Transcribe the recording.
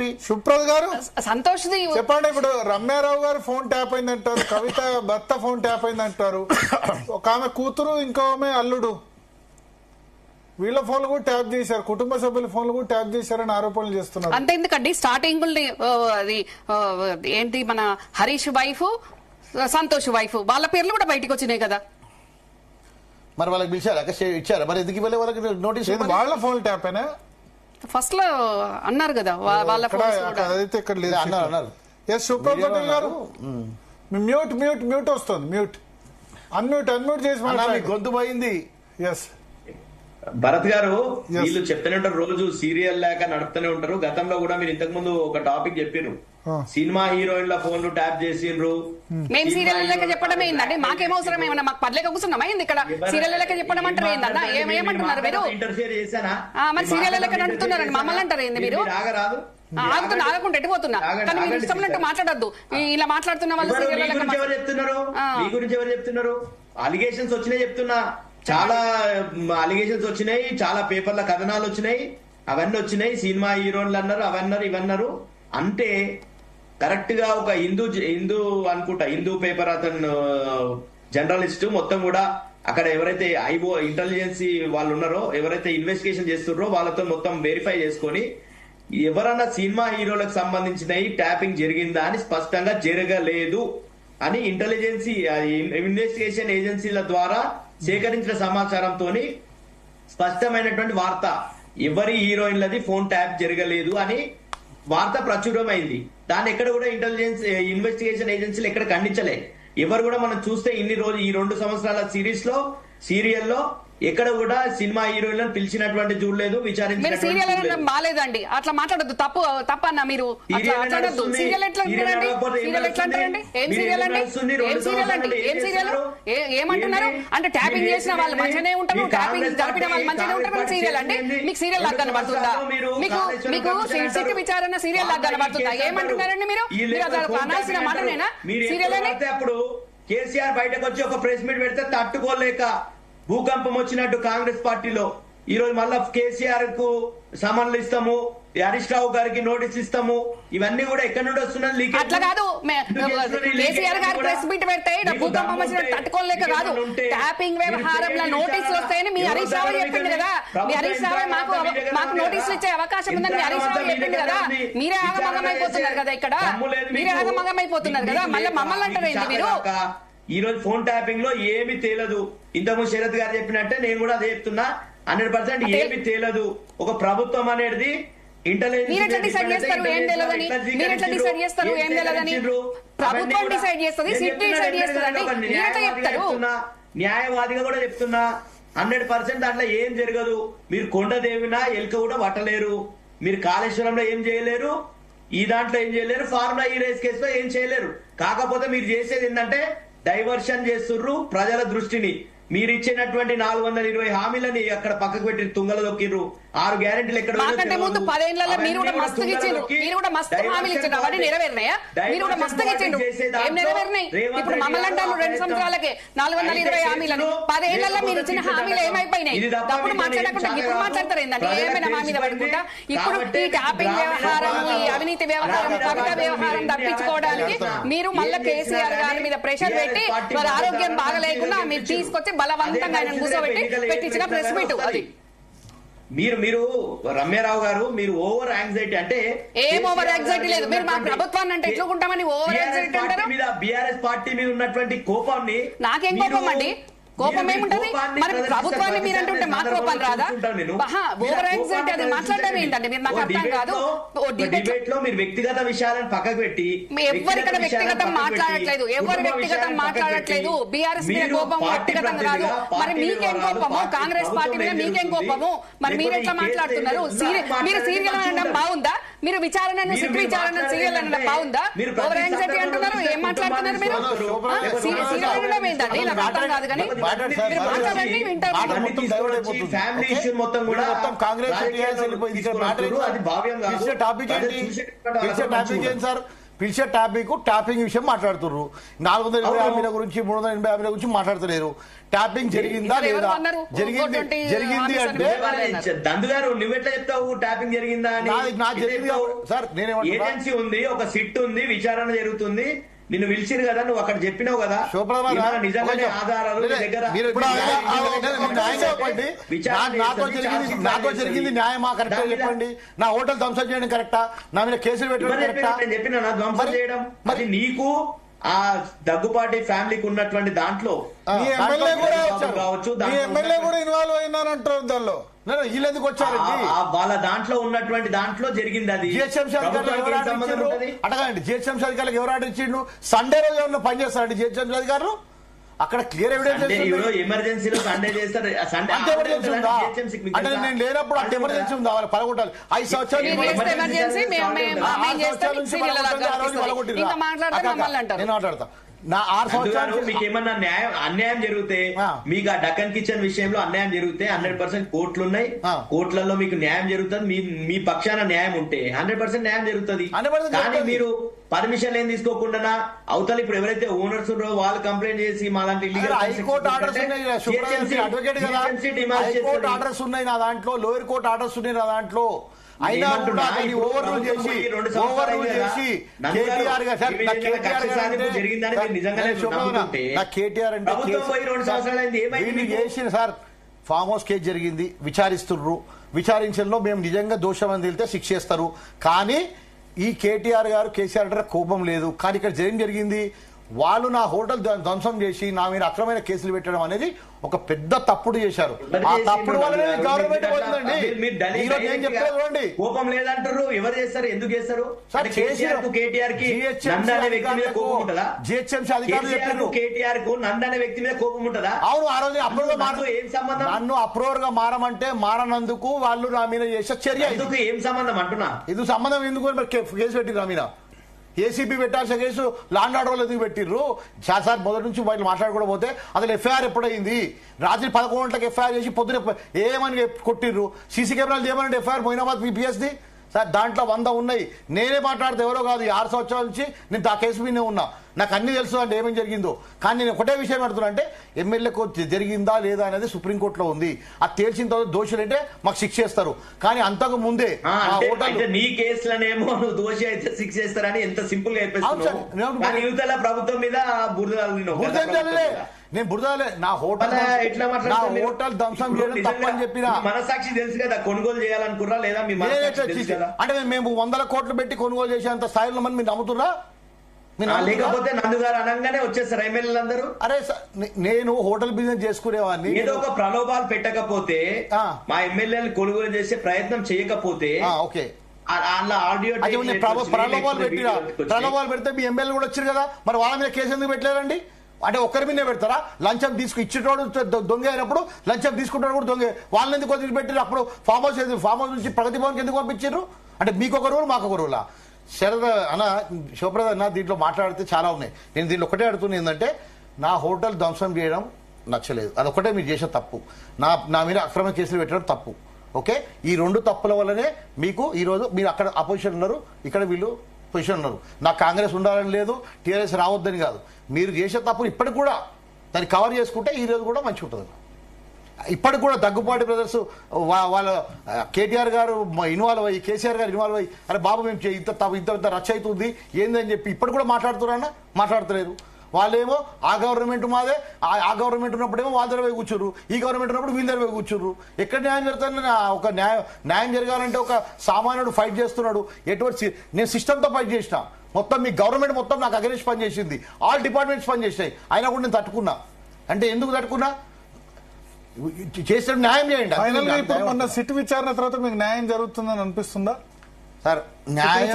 చెప్పి. సుప్రద్ గారు సంతోష్ చెప్పండి. ఇప్పుడు రమ్యారావు గారు ఫోన్ ట్యాప్ అయింది అంటారు, కవిత భర్త ఫోన్ ట్యాప్ అయింది అంటారు, ఒక ఆమె కూతురు ఇంకో ఆమె అల్లుడు వీళ్ళ ఫోన్లు కూడా ట్యాప్ చేశారు, కుటుంబ సభ్యుల ఫోన్లు కూడా ట్యాప్ చేశారని ఆరోపణలు చేస్తున్నారు. అంతే ఎందుకండి స్టార్టింగ్ అది ఏంటి మన హరీష్ వైఫ్ సంతోష్ వైఫ్ వాళ్ళ పేర్లు కూడా బయటకు వచ్చినాయి కదా. మరి వాళ్ళకి పిలిచారా ఇచ్చారా? మరి ఎందుకు ఇవ్వలే వాళ్ళకి నోటీస్? వాళ్ళ ఫోన్ ట్యాప్ అయినా ఫస్ట్ లో అన్నారు కదా వాళ్ళ అదైతే ఇక్కడ లేదు అన్నారు. ఎస్ సుప్రభ్ పటేల్ గారు మ్యూట్ మ్యూట్ మ్యూట్ వస్తుంది, మ్యూట్ అన్మ్యూట్ అన్మ్యూట్ చేసి గొంతు పోయింది. ఎస్ భరత్ గారు వీళ్ళు చెప్తూనే ఉంటారు, రోజు సీరియల్ లేక నడుపుతూనే ఉంటారు. గతంలో కూడా మీరు ఇంతకు ముందు ఒక టాపిక్ చెప్పారు, సినిమా హీరోయిన్ల ఫోన్లు ట్యాప్ చేసిండ్రు. మేము సీరియల్ లెక్క చెప్పడం ఏంటంటే మాకేం అవసరం, ఏమన్నా మాకు పర్లేక కూర్చున్నామా ఏంది ఇక్కడ? సీరియల్ లెక్క చెప్పడం అంటారు ఏందన్నా? ఏమంటున్నారు మీరు? ఇంటర్ఫియర్ చేశానా? మరి సీరియల్ లెక్క నడుపుతున్నారండి మమ్మల్ని అంటారు ఏంది మీరు? ఆగరాదు, ఆగుతున్నా ఆగకుండా ఎట్టిపోతున్నా, కానీ మీరు ఇష్టమైనట్టు మాట్లాడద్దు. ఇలా మాట్లాడుతున్న వాళ్ళు సీరియల్ మీ గురించి ఎవరు చెప్తున్నారు? అలిగేషన్స్ వచ్చినాయి చెప్తున్నా, చాలా అలిగేషన్స్ వచ్చినాయి, చాలా పేపర్ల కథనాలు వచ్చినాయి, అవన్నీ వచ్చినాయి. సినిమా హీరోయిన్లు అన్నారు, అవన్నారు ఇవన్నారు. అంటే కరెక్ట్ గా ఒక హిందూ అనుకుంటా, హిందూ పేపర్ అతను జర్నలిస్ట్ మొత్తం కూడా అక్కడ ఎవరైతే ఐఓ ఇంటెలిజెన్సీ వాళ్ళు ఉన్నారో, ఎవరైతే ఇన్వెస్టిగేషన్ చేస్తున్నారో వాళ్ళతో మొత్తం వెరిఫై చేసుకొని ఎవరన్నా సినిమా హీరోలకు సంబంధించినవి ట్యాపింగ్ జరిగిందా అని స్పష్టంగా జరగలేదు అని ఇంటెలిజెన్సీ ఇన్వెస్టిగేషన్ ఏజెన్సీల ద్వారా సేకరించిన సమాచారంతో స్పష్టమైనటువంటి వార్త, ఎవరి హీరోయిన్లది ఫోన్ ట్యాప్ జరగలేదు అని వార్త ప్రచురమైంది. దాన్ని ఎక్కడ కూడా ఇంటెలిజెన్స్ ఇన్వెస్టిగేషన్ ఏజెన్సీలు ఎక్కడ ఖండించలే. ఎవరు కూడా మనం చూస్తే ఇన్ని రోజులు ఈ 2 సంవత్సరాల సీరియల్లో ఎక్కడ కూడా సినిమా హీరోయిన్లను పిలిచినటువంటి చూడలేదు, విచారించినటువంటి బాలేదండి. అట్లా మాట్లాడద్దు, తప్పన్న మీరు. సీరియల్ ఎట్లా అంటారండి? ఏం సీరియల్ అండి? ఏం సీరియల్ అండి? ఏం సీరియల్ ఏమంటున్నారు అంటే ట్యాపింగ్ చేసిన వాళ్ళు మంచిగానే ఉంటారు, ట్యాపింగ్ జరిపిన వాళ్ళు మంచిగానే ఉంటారు. సీరియల్ అండి మీకు సీరియల్ లాగా కనబడుతుందా? మీకు సిట్ విచారణ సీరియల్ లాగా కనబడుతుందా? ఏమంటున్నారండి మీరు? అనాల్సిన మాటనేనా సీరియల్ అని? అప్పుడు కేసీఆర్ బయటకు వచ్చి ఒక ప్రెస్ మీట్ పెడితే తట్టుకోలేక భూకంపం వచ్చినట్టు కాంగ్రెస్ పార్టీలో ఈ రోజు మళ్ళా కేసీఆర్ కు సమన్లు ఇస్తాము, హరీష్ రావు గారికి నోటీస్ ఇస్తాము, ఇవన్నీ కూడా ఎక్కడి నుండి వస్తున్నది? అట్లా కాదు, కేసీఆర్ గారు ప్రెస్ మీట్ పెడితే భూకంపం వచ్చినట్టు తట్టుకోలేక కాదు, ట్యాపింగ్ వ్యవహారంలో నోటీసులు వస్తాయని మీ హరీష్ రావు చెప్పింది కదా. మీ హరీష్ రావు మాకు నోటీసులు ఇచ్చే అవకాశం ఉందని మీ హరీష్ రావు చెప్పింది కదా. మీరే ఆగమగం అయిపోతున్నారు కదా, ఇక్కడ మీరే ఆగమగం అయిపోతున్నారు కదా. మళ్ళీ మమ్మల్ని అంటారు ఏంటి మీరు? ఈ రోజు ఫోన్ ట్యాపింగ్ లో ఏమి తేలదు. ఇంతకుముందు శరత్ గారు చెప్పినట్టే నేను కూడా అదే చెప్తున్నా, 100% ఏమి తేలదు. ఒక ప్రభుత్వం అనేది మీరెట్లా డిసైడ్ చేస్తారు ఏం తెలియదని? మీరెట్లా డిసైడ్ చేస్తారు ఏం తెలియదని? ప్రభుత్వం డిసైడ్ చేస్తుంది, సిట్ డిసైడ్ చేస్తుంది. మీరెట్లా చెప్తారు? న్యాయవాదిగా కూడా చెప్తున్నా, 100% దాంట్లో ఏం జరగదు. మీరు కొండదేవినా ఎలుక కూడా పట్టలేరు, మీరు కాళేశ్వరంలో ఏం చేయలేరు, ఈ దాంట్లో ఏం చేయలేరు, ఫార్ములా ఈ రేస్ కేసులో ఏం చేయలేరు. కాకపోతే మీరు చేసేది ఏంటంటే డైవర్షన్ చేస్తుర్రు ప్రజల దృష్టిని. మీరు ఇచ్చినటువంటి 420 హామీలని అక్కడ పక్కకు పెట్టి తుంగలు దొక్కిర్రు. 6 గ్యారెంటీలు ఎక్కడ ముందు 10 ఏళ్లలో మీరు కూడా మస్తుగా ఇచ్చిండ్రు, మీరు కూడా మస్తు హామీలు ఇచ్చిండ్రు. అవన్నీ నెరవేరినాయా? మీరు కూడా మస్తుగా ఇచ్చిండ్రు, ఏం నెరవేరినాయి? ఇప్పుడు మమ్మల్ని అంటారు 2 సంవత్సరాలకే 420 హామీలని. 10 ఏళ్లలో మీరు ఇచ్చిన హామీలు ఏమైపోయినాయి? అప్పుడు మాట్లాడకుండా ఇప్పుడు మాట్లాడతారు ఏంటంటే ఏమైనా మా మీద పడుకుంటా. ఇప్పుడు ఈ ట్యాపింగ్ వ్యవహారం, ఈ అవినీతి వ్యవహారం, కవిత వ్యవహారం తప్పించుకోవడానికి మీరు మళ్ళీ కేసీఆర్ గారి మీద ప్రెషర్ పెట్టి వారి ఆరోగ్యం బాగలేకుండా మీరు తీసుకొచ్చి బలవంతంగా ఆయన కూర్చోబెట్టి పెట్టించిన ప్రెస్ మీట్ అది. మీరు రమ్యారావు గారు మీరు ఓవర్ యాంగ్జైటీ అంటే ఏం ఓవర్ యాంగ్జైటీ లేదు. మీరు మా ప్రభుత్వాన్ని అంటే ఎట్లుకుంటామని ఓవర్ యాంగ్జైటీ అంటారు? బీఆర్ఎస్ పార్టీ మీద ఉన్నటువంటి కోపాన్ని. నాకేం కోపం అండి? కోపం ఏముంటది? మరి ప్రభుత్వాన్ని మీరు అంటుంటే మా కోపం రాదా? ఓవర్ యాంగ్జైటీ అది మాట్లాడడం ఏంటంటే మీరు నాకు అర్థం కాదు. డిబేట్ లో మీరు వ్యక్తిగత విషయాలను పక్కకు పెట్టి ఎవరికైనా వ్యక్తిగతం మాట్లాడట్లేదు, ఎవరు వ్యక్తిగతం మాట్లాడట్లేదు. బీఆర్ఎస్ మీద కోపం వ్యక్తిగతం కాదు. మరి మీకేం కోపము? కాంగ్రెస్ పార్టీ మీద మీకేం కోపము? మరి మీరు ఎట్లా మాట్లాడుతున్నారు? మీరు సీరియల్ అనడం బాగుందా? మీరు విచారణను సిట్ విచారణ సీరియల్ అనడం బాగుందా? ఓవర్ యాంగ్జైటీ అంటున్నారు, ఏం మాట్లాడుతున్నారు మీరు? సీరియల్ అనడం ఏంటండి? నాకు అర్థం కాదు. కానీ ఫ్యామిలీ ఇష్యూ మొత్తం కూడా కాంగ్రెస్ టాపిక్ ఏంటి సార్? పిలిచే ట్యాపింగ్ విషయం మాట్లాడుతున్నారు. 420 హామీల గురించి 380 హామీల గురించి మాట్లాడతలేరు. ట్యాపింగ్ జరిగిందా ఇక్కడ ఎవరు లేదా? అన్నారు? జరిగింది 420 అంటే దందు గారు నువ్వెట్లా చెప్తావు ట్యాపింగ్ జరిగిందా అని? నా జరిగింది సార్. నేనేమంటున్నా, ఏజెన్సీ ఉంది, ఒక సిట్ ఉంది, విచారణ జరుగుతుంది. నిన్ను పిలిచిరు కదా, నువ్వు అక్కడ చెప్పినావు కదా, శోభరావు గారు, ఏమైనా నిజంగానే ఆధారాలు నీ దగ్గర మీరు ఇప్పుడు న్యాయం చెప్పండి. నాతో జరిగింది న్యాయమా కరెక్టా చెప్పండి. నా హోటల్ ధ్వంసం చేయడం కరెక్టా? నా మీద కేసులు పెట్టడం కరెక్టా? నేను చెప్పిన నా ధ్వంసం చేయడం మరి నీకు ఆ దగ్గుపాటి ఫ్యామిలీకి ఉన్నటువంటి దాంట్లో మీ ఎమ్మెల్యే కూడా కావచ్చు, మీ ఎమ్మెల్యే కూడా ఇన్వాల్వ్ అయినారంటారు దానిలో. వీళ్ళు ఎందుకు వచ్చారండి? వాళ్ళ దాంట్లో ఉన్నటువంటి దాంట్లో జరిగింది అది. జిహెచ్ఎంసీ అధికారులు ఎవరు ఆర్డర్ ఇచ్చిండ్రు? అడగండి, జిహెచ్ఎంసీ అధికారులకు ఎవరు ఆర్డర్ ఇచ్చిండు? సండే రోజు ఏమన్నా పని చేస్తారండి జిహెచ్ఎంసీ అధికారులు? అక్కడ క్లియర్ ఎవిడెన్స్ ఎమర్జెన్సీలో సండే చేస్తారు. అంత ఎమర్జెన్సీ ఉందా? అంటే నేను లేనప్పుడు అంత ఎమర్జెన్సీ ఉందా? వాళ్ళ పలగొట్టాలి. 5 సంవత్సరాలు మీరు చేస్తే ఎమర్జెన్సీ, మేము చేస్తాం సీరియల్ అలా కనిపిస్తుంది. ఇంకా మాట్లాడితే మమ్మల్ని అంటారు. నేను మాట్లాడతా. నా 6 సంవత్సరాలు మీకు ఏమన్నా అన్యాయం జరిగితే, మీకు ఆ డక్కన్ కిచెన్ విషయంలో అన్యాయం జరిగితే 100% కోర్టులు ఉన్నాయి. కోర్టులలో మీకు న్యాయం జరుగుతుంది. మీ పక్షాన న్యాయం ఉంటే 100% న్యాయం జరుగుతుంది. 100% కానీ మీరు పర్మిషన్ ఏం తీసుకోకుండా అవతల ఇప్పుడు ఎవరైతే ఓనర్స్ ఉన్నారో వాళ్ళు కంప్లైంట్ చేసి మా లాంటి హైకోర్టు ఆర్డర్స్ ఉన్నాయి. అడ్వకేట్ కదా, హైకోర్టు ఆర్డర్స్ ఉన్నాయి నా దాంట్లో, లోయర్ కోర్టు ఆర్డర్స్ ఉన్నాయి నా దాంట్లో. అయినా కూడా దాన్ని ఓవర్ రూల్ చేసి కేటీఆర్ అంటే చేసిన సార్ ఫామ్ హౌస్ కేసు జరిగింది, విచారిస్తుర్రు. విచారించడంలో మేము నిజంగా దోషమని తెలితే శిక్ష చేస్తారు. కానీ ఈ కేటీఆర్ గారు కేసీఆర్ అంటే కోపం లేదు. కానీ ఇక్కడ జరిగింది వాళ్ళు నా హోటల్ ధ్వంసం చేసి నా మీద అక్రమైన కేసులు పెట్టడం అనేది ఒక పెద్ద తప్పుడు చేశారు. ఆ తప్పుడు వల్లనే గవర్నమెంట్ పోతుందండి. ఏం చెప్తారు చూడండి. కోపం లేదంటారు. ఎవరు చేస్తారు? ఎందుకు చేస్తారు? కేటీఆర్ కి నంద అనే వ్యక్తి మీద కోపం ఉంటుందా? జిహెచ్ఎంసీ అధికారులు చెప్పారు కేటీఆర్ కు నంద అనే వ్యక్తి మీద కోపం ఉంటుందా? అవును. ఆ రోజు అప్రూవర్ ఏం సంబంధం? నన్ను అప్రూవర్ గా మారమంటే మారనందుకు వాళ్ళు నా మీద చేసే చర్య. ఎందుకు ఏం సంబంధం అంటున్నా? ఇది సంబంధం ఎందుకు కేసు పెట్టింది నా మీద? ఏసీబీ పెట్టాల్సిన కేసు లాండ్ ఆర్డర్ ఎందుకు పెట్టిర్రు? సార్ మొదటి నుంచి బయట మాట్లాడకుండా పోతే అసలు ఎఫ్ఐఆర్ ఎప్పుడైంది? రాత్రి 11 గంటలకు ఎఫ్ఐఆర్ చేసి పొద్దున ఏమని కొట్టిర్రు? సీసీ కెమెరాలు ఏమని ఎఫ్ఐఆర్ మొయినాబాద్ పిఎస్ది సార్ దాంట్లో 100 ఉన్నాయి. నేనే మాట్లాడితే ఎవరో కాదు. 6 సంవత్సరాల నుంచి నేను ఆ కేసు మీదే ఉన్నా. నాకు అన్ని తెలుసు అంటే ఏమేమి జరిగిందో. కానీ నేను ఒకటే విషయం పెడుతున్నా అంటే ఎమ్మెల్యేకు జరిగిందా లేదా అనేది సుప్రీంకోర్టులో ఉంది. అది తేల్చిన తర్వాత దోషులంటే మాకు శిక్ష చేస్తారు. కానీ అంతకు ముందే నీ కేసులనేమో నువ్వు దోషి అయితే శిక్ష చేస్తారని ఎంత సింపుల్ గా చెప్పేస్తున్నావు. యువతల ప్రభుత్వం మీద నేను బురదాలే. నా హోటల్ ధ్వంసం చేయడం తప్పని చెప్పిన మనసాక్షి తెలుసు కదా. కొనుగోలు చేయాలనుకున్నా లేదా మీ అంటే మేము 100 కోట్లు పెట్టి కొనుగోలు చేసేంత స్థాయిలో మనం మీరు నమ్ముతున్నా? లేకపోతే నందు గారు అనగానే వచ్చేస్తారు ఎమ్మెల్యేలు అందరూ. అరే నేను హోటల్ బిజినెస్ చేసుకునేవాడిని. ఏదో ఒక ప్రలోభాలు పెట్టకపోతే, మా ఎమ్మెల్యేలు కొనుగోలు చేసే ప్రయత్నం చేయకపోతే ఓకే ఆడియో ప్రలోభాలు పెడితే మీ ఎమ్మెల్యే కూడా వచ్చారు కదా, మరి వాళ్ళ మీద కేసు ఎందుకు పెట్టలేరండి? అంటే ఒక్కరి మీదే పెడతారా? లంచం ఇచ్చేటోడు దొంగ అయినప్పుడు లంచం తీసుకుంటాడు కూడా దొంగ. వాళ్ళని ఎందుకు వదిలిపెట్టారు? అప్పుడు ఫామ్ హౌస్ నుంచి ప్రగతి భవన్కి ఎందుకు పంపించారు? అంటే మీకు ఒక రూల్ మాకు ఒక రూలా? శరద అన్న, శివప్రద అన్న దీంట్లో మాట్లాడితే చాలా ఉన్నాయి. నేను దీంట్లో ఒకటే అడుగుతుంది ఏంటంటే, నా హోటల్ ధ్వంసం చేయడం నచ్చలేదు, అదొకటే మీరు చేసే తప్పు. నా మీద అక్రమ కేసులు పెట్టడం తప్పు. ఓకే, ఈ 2 తప్పుల వల్లనే మీకు ఈరోజు మీరు అక్కడ అపోజిషన్ ఉన్నారు, ఇక్కడ వీళ్ళు పొజిషన్ ఉన్నారు. నాకు కాంగ్రెస్ ఉండాలని లేదు, టీఆర్ఎస్ రావద్దని కాదు. మీరు చేసే తప్పులు ఇప్పటికి కూడా దాన్ని కవర్ చేసుకుంటే ఈ రోజు కూడా మంచిగా ఉంటుంది. ఇప్పటికి కూడా దగ్గుపాటి బ్రదర్స్ వాళ్ళ కేటీఆర్ గారు ఇన్వాల్వ్ అయ్యి, కేసీఆర్ గారు ఇన్వాల్వ్ అయ్యి, అరే బాబు మేము ఇంత రచ్చ అవుతుంది ఏందని చెప్పి ఇప్పటికి కూడా మాట్లాడుతున్నారన్నా? మాట్లాడతలేరు. వాళ్ళేమో ఆ గవర్నమెంట్ మాదే, ఆ గవర్నమెంట్ ఉన్నప్పుడేమో వాళ్ళ దగ్గర పోయి కూర్చుర్రు, ఈ గవర్నమెంట్ ఉన్నప్పుడు వీళ్ళ దగ్గర పోయి కూర్చుర్రు. ఎక్కడ న్యాయం జరుగుతుంది? ఒక న్యాయం జరగాలంటే ఒక సామాన్యుడు ఫైట్ చేస్తున్నాడు. ఎటువంటి నేను సిస్టమ్తో ఫైట్ చేసిన, మొత్తం మీ గవర్నమెంట్ మొత్తం నాకు అగెనిస్ట్ పని చేసింది, ఆల్ డిపార్ట్మెంట్స్ పని చేసినాయి, అయినా కూడా నేను తట్టుకున్నా. అంటే ఎందుకు తట్టుకున్నా? చేసిన న్యాయం చేయండి. ఇప్పుడు మొన్న సిట్ విచారణ తర్వాత మీకు న్యాయం జరుగుతుందని అనిపిస్తుందా సార్? న్యాయం